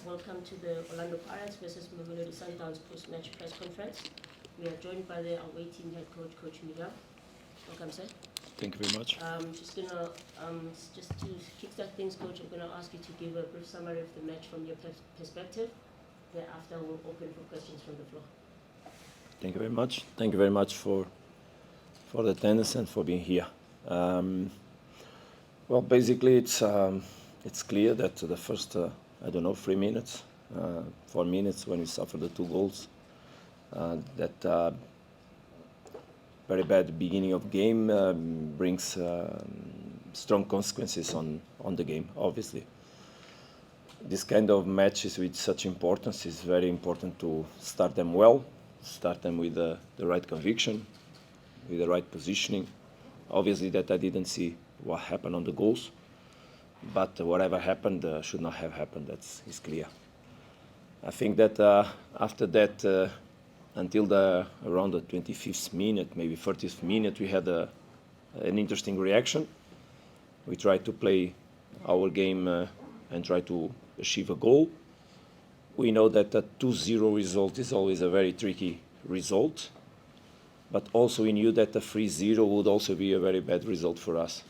welcome to the Orlando Pirates versus Mamelodi Sundowns post-match press conference. We are joined by the away team head coach, Coach MIguel. Welcome, sir. Thank you very much. Just to kickstart things, Coach, I'm gonna ask you to give a brief summary of the match from your perspective. Thereafter, we'll open for questions from the floor. Thank you very much. Thank you very much for the attendance and for being here. Well, basically, it's clear that the first 3 minutes, 4 minutes when we suffered the 2 goals, that very bad beginning of game brings strong consequences on the game. Obviously, this kind of matches with such importance is very important to start them well, start them with the right conviction, with the right positioning. Obviously, that I didn't see what happened on the goals, but whatever happened should not have happened. That's clear. I think that after that, until around the 25th minute, maybe 30th minute, we had an interesting reaction. We tried to play our game and try to achieve a goal. We know that a 2-0 result is always a very tricky result, but also we knew that a 3-0 would also be a very bad result for us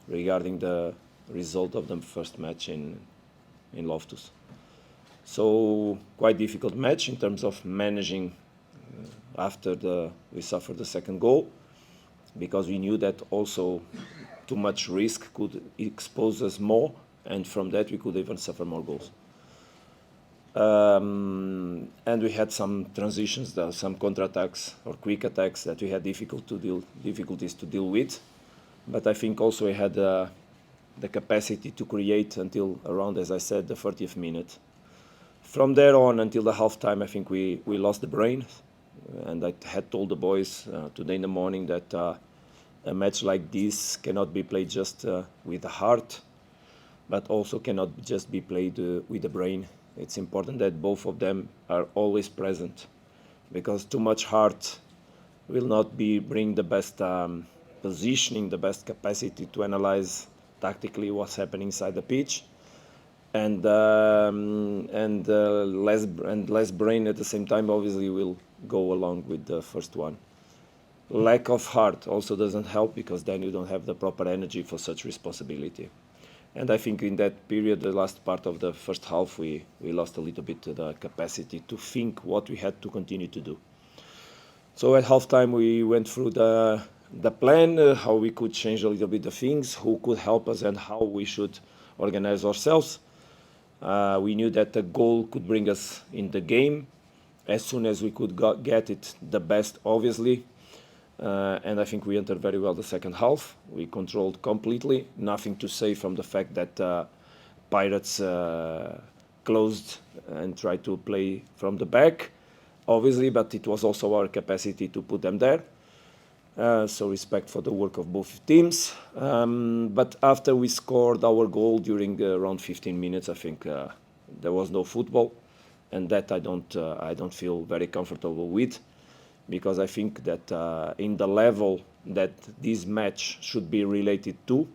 regarding the result of the first match in Loftus. So quite difficult match in terms of managing after we suffered the second goal, because we knew that also too much risk could expose us more, and from that we could even suffer more goals. And we had some transitions, some counterattacks or quick attacks that we had difficulties to deal with. But I think also we had the capacity to create until around, as I said, the 30th minute. From there on until the halftime, I think we lost the brain. And I had told the boys today in the morning that a match like this cannot be played just with the heart, but also cannot just be played with the brain. It's important that both of them are always present, because too much heart will not bring the best positioning, the best capacity to analyze tactically what's happening inside the pitch, and less brain at the same time obviously will go along with the first one. Lack of heart also doesn't help, because then you don't have the proper energy for such responsibility. And I think in that period, the last part of the first half, we lost a little bit the capacity to think what we had to continue to do. So at halftime, we went through the plan, how we could change a little bit the things, who could help us, and how we should organize ourselves. We knew that the goal could bring us in the game as soon as we could get it the best, obviously. And I think we entered very well the second half. We controlled completely. Nothing to say from the fact that Pirates closed and tried to play from the back, obviously, but it was also our capacity to put them there. So respect for the work of both teams. But after we scored our goal during around 15 minutes, I think there was no football, and that I don't feel very comfortable with. Because I think that in the level that this match should be related to,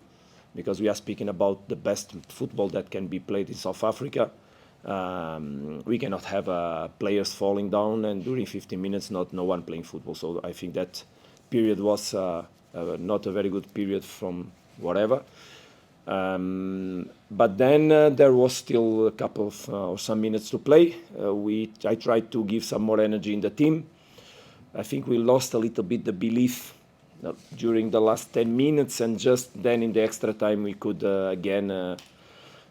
because we are speaking about the best football that can be played in South Africa, we cannot have players falling down and during 15 minutes no one playing football. So I think that period was not a very good period from whatever. But then there was still a couple of or some minutes to play. I tried to give some more energy in the team. I think we lost a little bit the belief during the last 10 minutes, and just then in the extra time we could again,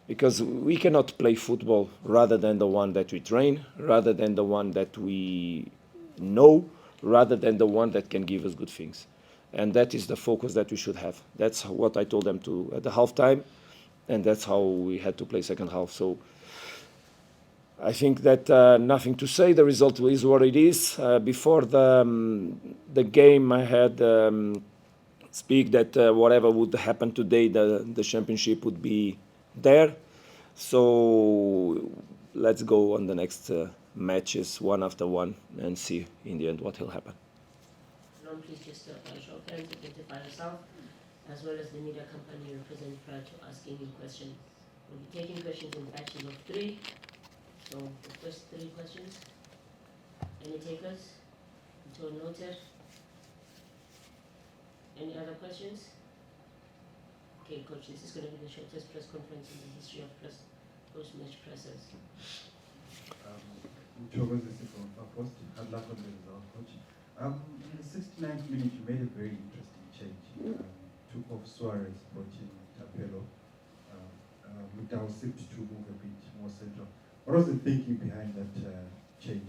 because we cannot play football rather than the one that we train, rather than the one that we know, rather than the one that can give us good things. And that is the focus that we should have. That's what I told them at the halftime, and that's how we had to play second half. So I think that nothing to say. The result is what it is. Before the game, I had speak that whatever would happen today, the championship would be there. So let's go on the next matches one after one and see in the end what will happen. Please just show of hands, identify yourself, as well as the media company you represent prior to asking you questions. We'll be taking questions in batches of 3. So the first three questions. Any takers? Until noted. Any other questions? Okay, coach, this is going to be the shortest press conference in the history of post-match presses. Post, had luck on the result, coach. In the 69th minute, you made a very interesting change. Took off Suarez, brought in Tapelo. Mutao seemed to move a bit more central. What was the thinking behind that change?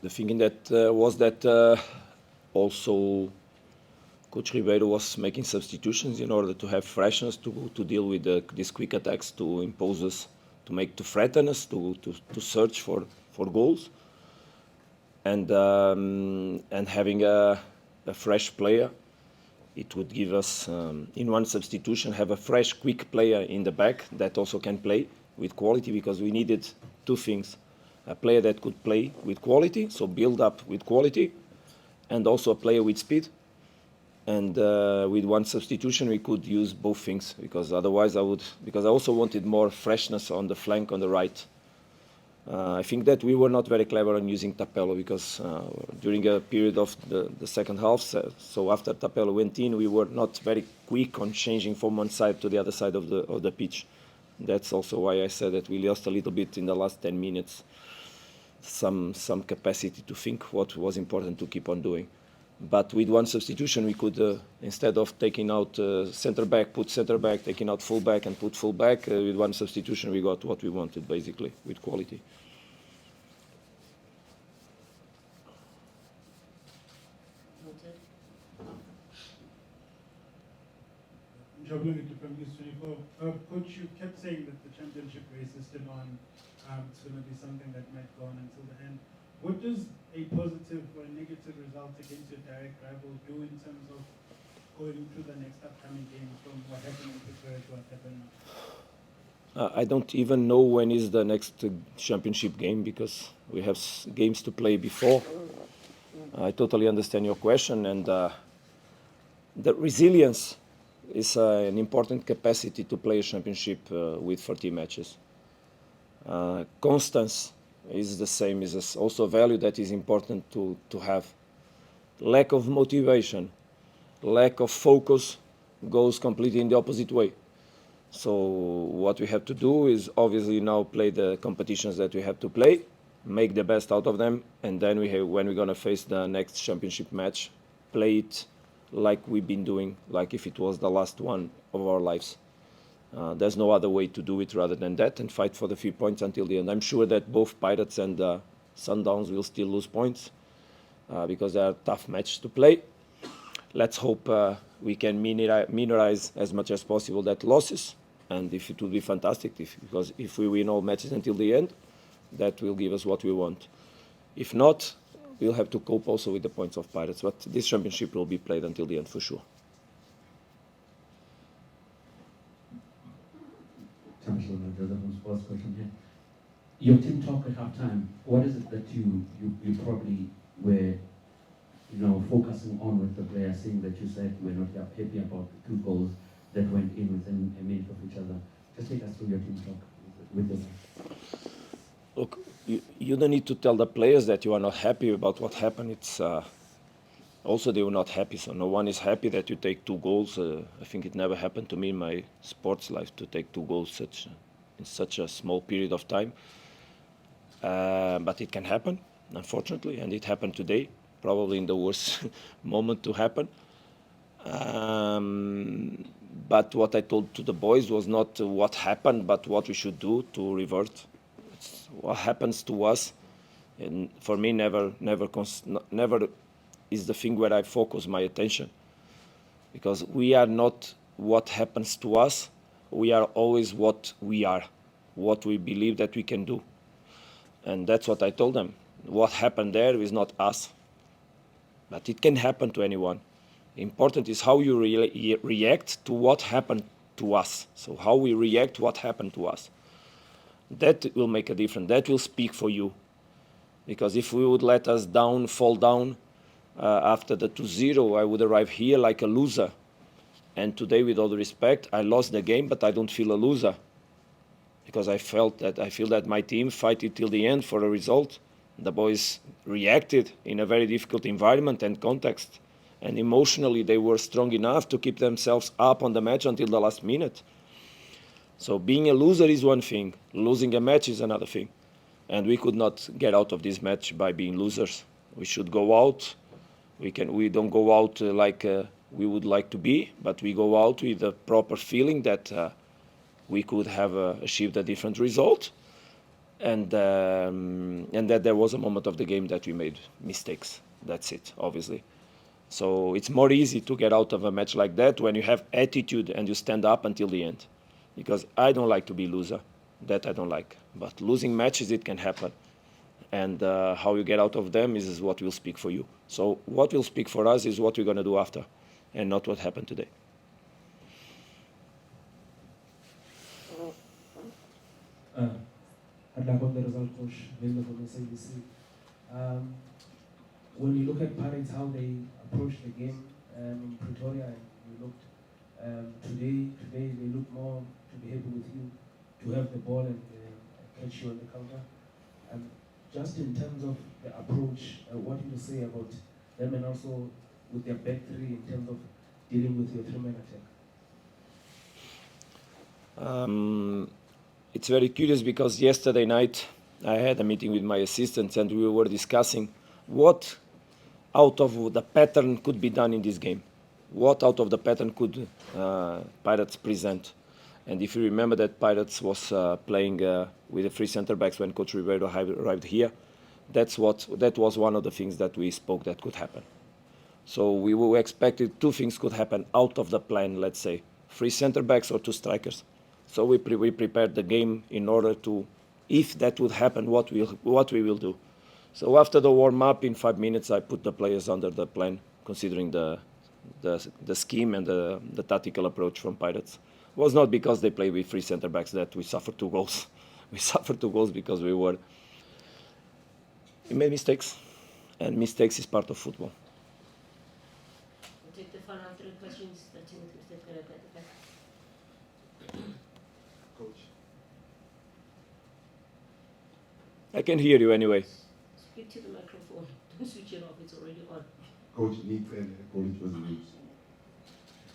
The thinking that was that also Coach Ribeiro was making substitutions in order to have freshness to deal with these quick attacks, to impose us, to threaten us, to search for goals, and having a fresh player, it would give us in one substitution have a fresh, quick player in the back that also can play with quality, because we needed two things: a player that could play with quality, so build up with quality, and also a player with speed. And with one substitution, we could use both things, because otherwise because I also wanted more freshness on the flank on the right. I think that we were not very clever on using Tapelo, because during a period of the second half, so after Tapelo went in, we were not very quick on changing from one side to the other side of the pitch. That's also why I said that we lost a little bit in the last 10 minutes, some capacity to think what was important to keep on doing. But with one substitution, we could, instead of taking out center back, put center back, taking out full back and put full back, with one substitution, we got what we wanted, basically, with quality. Noted. Juggling it from News 24. Coach, you kept saying that the championship race is still on. It's going to be something that might go on until the end. What does a positive or a negative result against your direct rival do in terms of going to the next upcoming games, from what happened in Pretoria to what happened now? I don't even know when is the next championship game, because we have games to play before. I totally understand your question, and the resilience is an important capacity to play a championship with 40 matches. Constance is the same, is also a value that is important to have. Lack of motivation, lack of focus goes completely in the opposite way. So what we have to do is obviously now play the competitions that we have to play, make the best out of them, and then when we're going to face the next championship match, play it like we've been doing, like if it was the last one of our lives. There's no other way to do it rather than that, and fight for the 3 points until the end. I'm sure that both Pirates and Sundowns will still lose points because they are tough matches to play. Let's hope we can minimize as much as possible that losses, and if it will be fantastic, because if we win all matches until the end, that will give us what we want. If not, we'll have to cope also with the points of Pirates, but this championship will be played until the end for sure. Sports question here. Your team talk at halftime, what is it that you probably were focusing on with the players, saying that you said you were not happy about the 2 goals that went in within a minute of each other? Just take us through your team talk with them. Look, you don't need to tell the players that you are not happy about what happened. It's also they were not happy, so no one is happy that you take 2 goals. I think it never happened to me in my sports life to take 2 goals in such a small period of time. But it can happen, unfortunately, and it happened today, probably in the worst moment to happen. But what I told to the boys was not what happened, but what we should do to revert. What happens to us, and for me, never is the thing where I focus my attention, because we are not what happens to us. We are always what we are, what we believe that we can do, and that's what I told them. What happened there is not us, but it can happen to anyone. Important is how you react to what happened to us. So how we react to what happened to us. That will make a difference. That will speak for you. Because if we would let us fall down after the 2-0, I would arrive here like a loser. And today, with all the respect, I lost the game, but I don't feel a loser. because I feel that my team fight it till the end for a result. The boys reacted in a very difficult environment and context, and emotionally they were strong enough to keep themselves up on the match until the last minute. So being a loser is one thing, losing a match is another thing, and we could not get out of this match by being losers. We should go out. We don't go out like we would like to be, but we go out with a proper feeling that we could have achieved a different result, and that there was a moment of the game that we made mistakes. That's it, obviously. So it's more easy to get out of a match like that when you have attitude and you stand up until the end. Because I don't like to be loser. That I don't like. But losing matches, it can happen. And how you get out of them is what will speak for you. So what will speak for us is what we're going to do after, and not what happened today. I'd like on the result, Coach, Wilmer from SABC. When you look at Pirates, how they approached the game in Pretoria, and you looked today they look more to be able with you to have the ball and catch you on the counter. Just in terms of the approach, what do you say about them, and also with their back three in terms of dealing with your three-man attack? It's very curious because yesterday night I had a meeting with my assistants and we were discussing what out of the pattern could be done in this game. What out of the pattern could Pirates present? And if you remember that Pirates was playing with the three center backs when Coach Ribeiro arrived here, that was one of the things that we spoke that could happen. So we expected two things could happen out of the plan, let's say, three center backs or two strikers. So we prepared the game in order to, if that would happen, what we will do. So after the warm-up, in 5 minutes, I put the players under the plan, considering the scheme and the tactical approach from Pirates. It was not because they play with three center-backs that we suffered 2 goals. We suffered 2 goals because we made mistakes, and mistakes is part of football. We'll take the final 3 questions that Timothy is going to get back. Coach. I can hear you anyway. Speak to the microphone. Don't switch it off. It's already on. Coach MIguel Cardoso was news.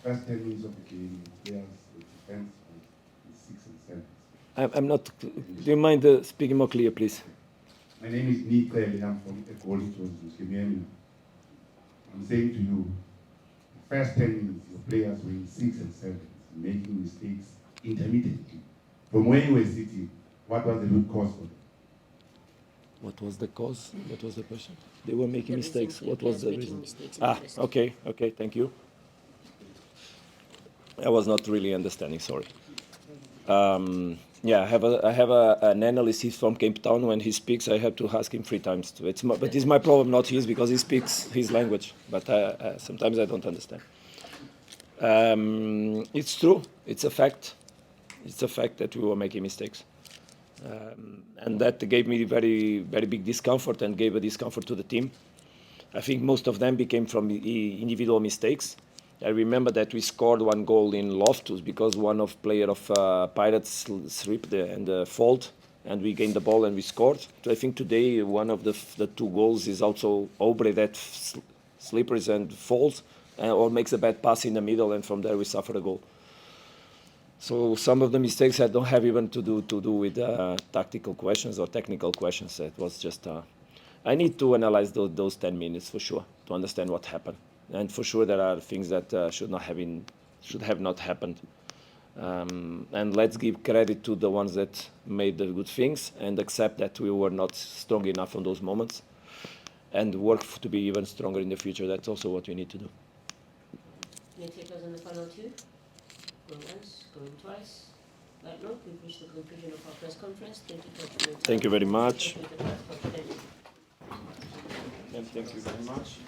First 10 minutes of the game, players, the defense was 6 and 7. I'm not. Do you mind speaking more clear, please? My name is MIguel. I'm from Cardoso. I'm saying to you, the first 10 minutes, your players were in 6 and 7, making mistakes intermittently. From where you were sitting, what was the root cause for them? What was the cause? What was the question? They were making The mistakes. reason What was the making reason? mistakes in the rest. Okay, thank you. I was not really understanding, sorry. Yeah, I have an analyst from Cape Town. When he speaks, I have to ask him 3 times. But it's my problem, not his, because he speaks his language. But sometimes I don't understand. It's true. It's a fact. It's a fact that we were making mistakes. And that gave me very, very big discomfort and gave a discomfort to the team. I think most of them became from individual mistakes. I remember that we scored 1 goal in Loftus because one of player of Pirates slipped and fault, and we gained the ball and we scored. So I think today one of the 2 goals is also Obre that slippers and falls or makes a bad pass in the middle, and from there we suffer a goal. So some of the mistakes I don't have even to do with tactical questions or technical questions. It was just I need to analyze those 10 minutes for sure to understand what happened, and for sure there are things that should have not happened. And let's give credit to the ones that made the good things and accept that we were not strong enough on those moments, and work to be even stronger in the future. That's also what we need to do. Can you take us on the final 2? Going once, going twice. Right now, we've reached the conclusion of our press conference. Thank you, Coach, for your time. Thank you very much. Thank you, Coach. Thank you. Thank you very much.